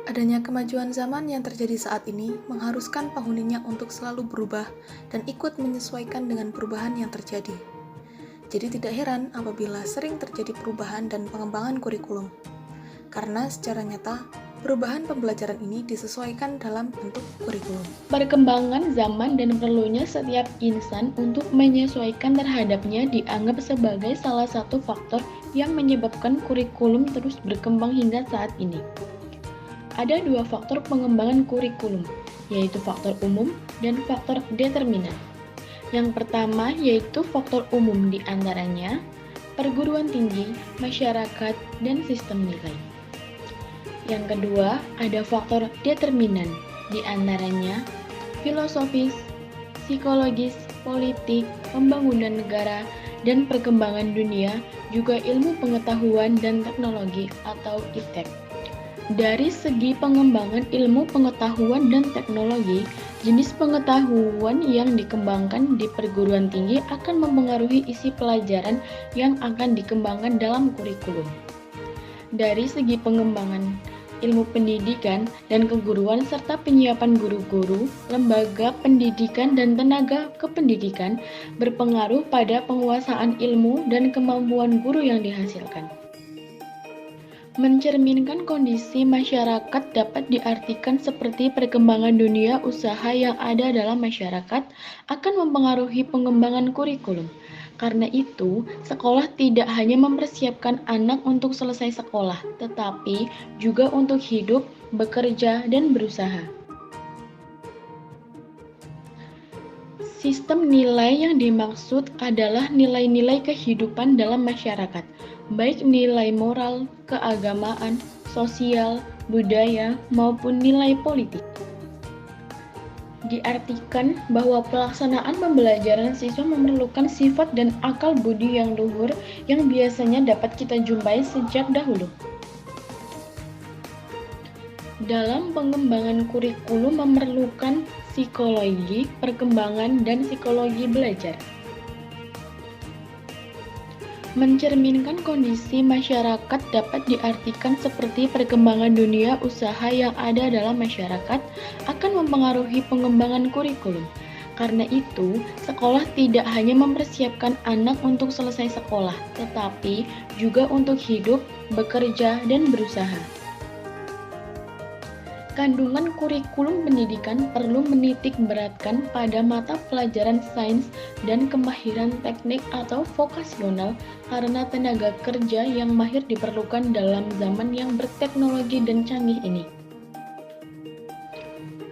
Adanya kemajuan zaman yang terjadi saat ini mengharuskan penghuninya untuk selalu berubah dan ikut menyesuaikan dengan perubahan yang terjadi. Jadi tidak heran apabila sering terjadi perubahan dan pengembangan kurikulum. Karena secara nyata, perubahan pembelajaran ini disesuaikan dalam bentuk kurikulum. Perkembangan zaman dan perlunya setiap insan untuk menyesuaikan terhadapnya dianggap sebagai salah satu faktor yang menyebabkan kurikulum terus berkembang hingga saat ini. Ada dua faktor pengembangan kurikulum, yaitu faktor umum dan faktor determinan. Yang pertama yaitu faktor umum, di antaranya perguruan tinggi, masyarakat, dan sistem nilai. Yang kedua ada faktor determinan, di antaranya filosofis, psikologis, politik, pembangunan negara, dan perkembangan dunia, juga ilmu pengetahuan dan teknologi atau IPTEK. Dari segi pengembangan ilmu pengetahuan dan teknologi, jenis pengetahuan yang dikembangkan di perguruan tinggi akan mempengaruhi isi pelajaran yang akan dikembangkan dalam kurikulum. Dari segi pengembangan ilmu pendidikan dan keguruan serta penyiapan guru-guru, lembaga pendidikan dan tenaga kependidikan berpengaruh pada penguasaan ilmu dan kemampuan guru yang dihasilkan. Mencerminkan kondisi masyarakat dapat diartikan seperti perkembangan dunia usaha yang ada dalam masyarakat akan mempengaruhi pengembangan kurikulum. Karena itu, sekolah tidak hanya mempersiapkan anak untuk selesai sekolah, tetapi juga untuk hidup, bekerja, dan berusaha. Sistem nilai yang dimaksud adalah nilai-nilai kehidupan dalam masyarakat, baik nilai moral, keagamaan, sosial, budaya, maupun nilai politik. Diartikan bahwa pelaksanaan pembelajaran siswa memerlukan sifat dan akal budi yang luhur yang biasanya dapat kita jumpai sejak dahulu. Dalam pengembangan kurikulum memerlukan psikologi, perkembangan, dan psikologi belajar. Mencerminkan kondisi masyarakat dapat diartikan seperti perkembangan dunia usaha yang ada dalam masyarakat akan mempengaruhi pengembangan kurikulum. Karena itu, sekolah tidak hanya mempersiapkan anak untuk selesai sekolah, tetapi juga untuk hidup, bekerja, dan berusaha. Kandungan kurikulum pendidikan perlu menitik beratkan pada mata pelajaran sains dan kemahiran teknik atau vokasional karena tenaga kerja yang mahir diperlukan dalam zaman yang berteknologi dan canggih ini.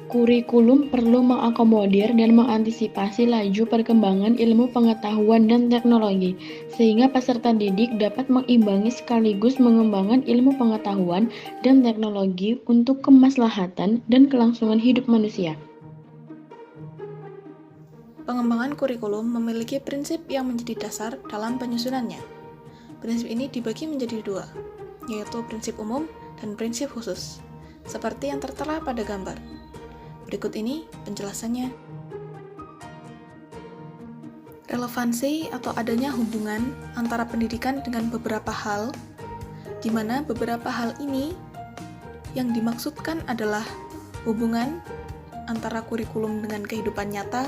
Kurikulum perlu mengakomodir dan mengantisipasi laju perkembangan ilmu pengetahuan dan teknologi, sehingga peserta didik dapat mengimbangi sekaligus mengembangkan ilmu pengetahuan dan teknologi untuk kemaslahatan dan kelangsungan hidup manusia. Pengembangan kurikulum memiliki prinsip yang menjadi dasar dalam penyusunannya. Prinsip ini dibagi menjadi dua, yaitu prinsip umum dan prinsip khusus, seperti yang tertera pada gambar. Berikut ini penjelasannya. Relevansi atau adanya hubungan antara pendidikan dengan beberapa hal, di mana beberapa hal ini yang dimaksudkan adalah hubungan antara kurikulum dengan kehidupan nyata,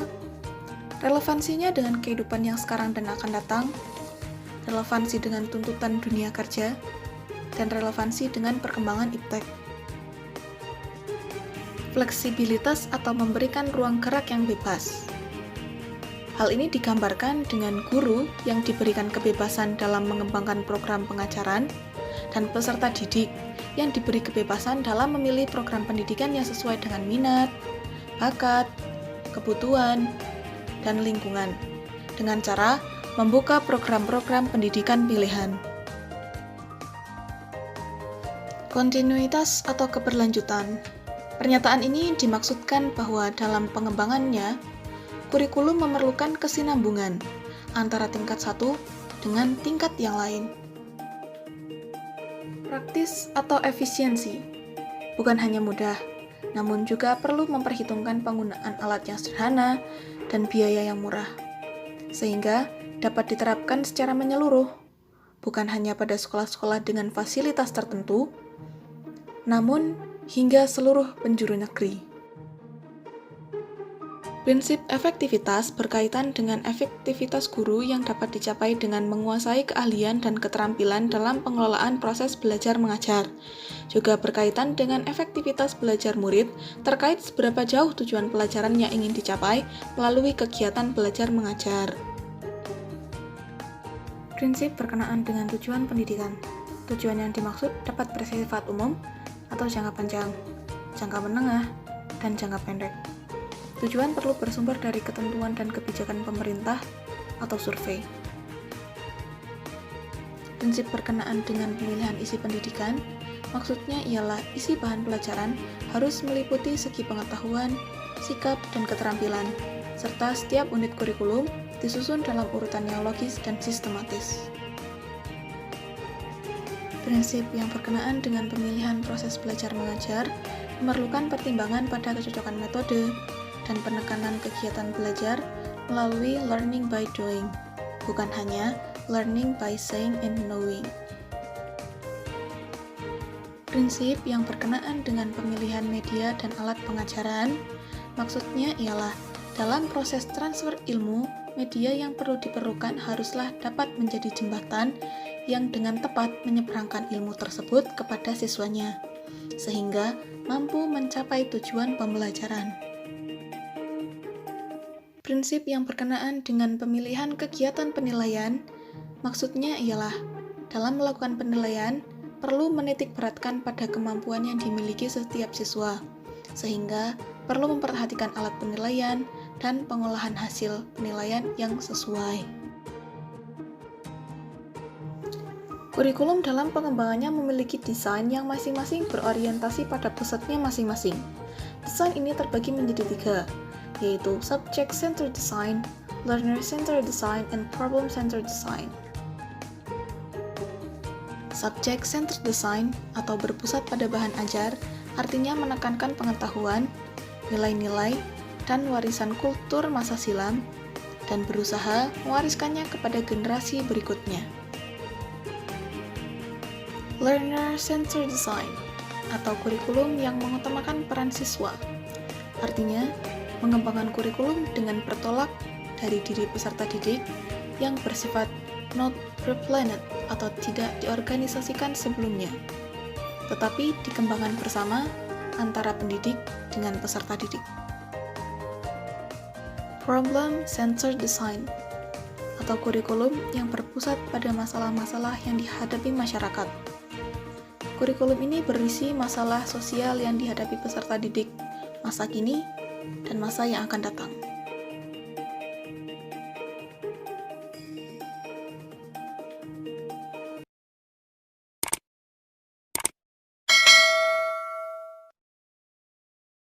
relevansinya dengan kehidupan yang sekarang dan akan datang, relevansi dengan tuntutan dunia kerja, dan relevansi dengan perkembangan IPTEK. Fleksibilitas atau memberikan ruang gerak yang bebas. Hal ini digambarkan dengan guru yang diberikan kebebasan dalam mengembangkan program pengajaran dan peserta didik yang diberi kebebasan dalam memilih program pendidikan yang sesuai dengan minat, bakat, kebutuhan, dan lingkungan dengan cara membuka program-program pendidikan pilihan. Kontinuitas atau keberlanjutan. Pernyataan ini dimaksudkan bahwa dalam pengembangannya, kurikulum memerlukan kesinambungan antara tingkat satu dengan tingkat yang lain. Praktis atau efisiensi bukan hanya mudah, namun juga perlu memperhitungkan penggunaan alat yang sederhana dan biaya yang murah, sehingga dapat diterapkan secara menyeluruh, bukan hanya pada sekolah-sekolah dengan fasilitas tertentu, namun hingga seluruh penjuru negeri. Prinsip efektivitas berkaitan dengan efektivitas guru yang dapat dicapai dengan menguasai keahlian dan keterampilan dalam pengelolaan proses belajar mengajar. Juga berkaitan dengan efektivitas belajar murid terkait seberapa jauh tujuan pelajaran yang ingin dicapai melalui kegiatan belajar mengajar. Prinsip berkenaan dengan tujuan pendidikan. Tujuan yang dimaksud dapat bersifat umum atau jangka panjang, jangka menengah, dan jangka pendek. Tujuan perlu bersumber dari ketentuan dan kebijakan pemerintah atau survei. Prinsip berkenaan dengan pemilihan isi pendidikan, maksudnya ialah isi bahan pelajaran harus meliputi segi pengetahuan, sikap, dan keterampilan, serta setiap unit kurikulum disusun dalam urutan yang logis dan sistematis. Prinsip yang berkenaan dengan pemilihan proses belajar mengajar memerlukan pertimbangan pada kecocokan metode dan penekanan kegiatan belajar melalui learning by doing, bukan hanya learning by saying and knowing. Prinsip yang berkenaan dengan pemilihan media dan alat pengajaran, maksudnya ialah dalam proses transfer ilmu, media yang perlu diperlukan haruslah dapat menjadi jembatan yang dengan tepat menyeberangkan ilmu tersebut kepada siswanya, sehingga mampu mencapai tujuan pembelajaran. Prinsip yang berkenaan dengan pemilihan kegiatan penilaian, maksudnya ialah dalam melakukan penilaian, perlu menitik beratkan pada kemampuan yang dimiliki setiap siswa, sehingga perlu memperhatikan alat penilaian dan pengolahan hasil penilaian yang sesuai. Kurikulum dalam pengembangannya memiliki desain yang masing-masing berorientasi pada pusatnya masing-masing. Desain ini terbagi menjadi 3, yaitu Subject-Centered Design, Learner-Centered Design, and Problem-Centered Design. Subject-Centered Design atau berpusat pada bahan ajar artinya menekankan pengetahuan, nilai-nilai, dan warisan kultur masa silam, dan berusaha mewariskannya kepada generasi berikutnya. Learner-Centered Design atau kurikulum yang mengutamakan peran siswa, artinya mengembangkan kurikulum dengan bertolak dari diri peserta didik yang bersifat not pre-planned atau tidak diorganisasikan sebelumnya, tetapi dikembangkan bersama antara pendidik dengan peserta didik. Problem-centered design atau kurikulum yang berpusat pada masalah-masalah yang dihadapi masyarakat. Kurikulum ini berisi masalah sosial yang dihadapi peserta didik masa kini dan masa yang akan datang.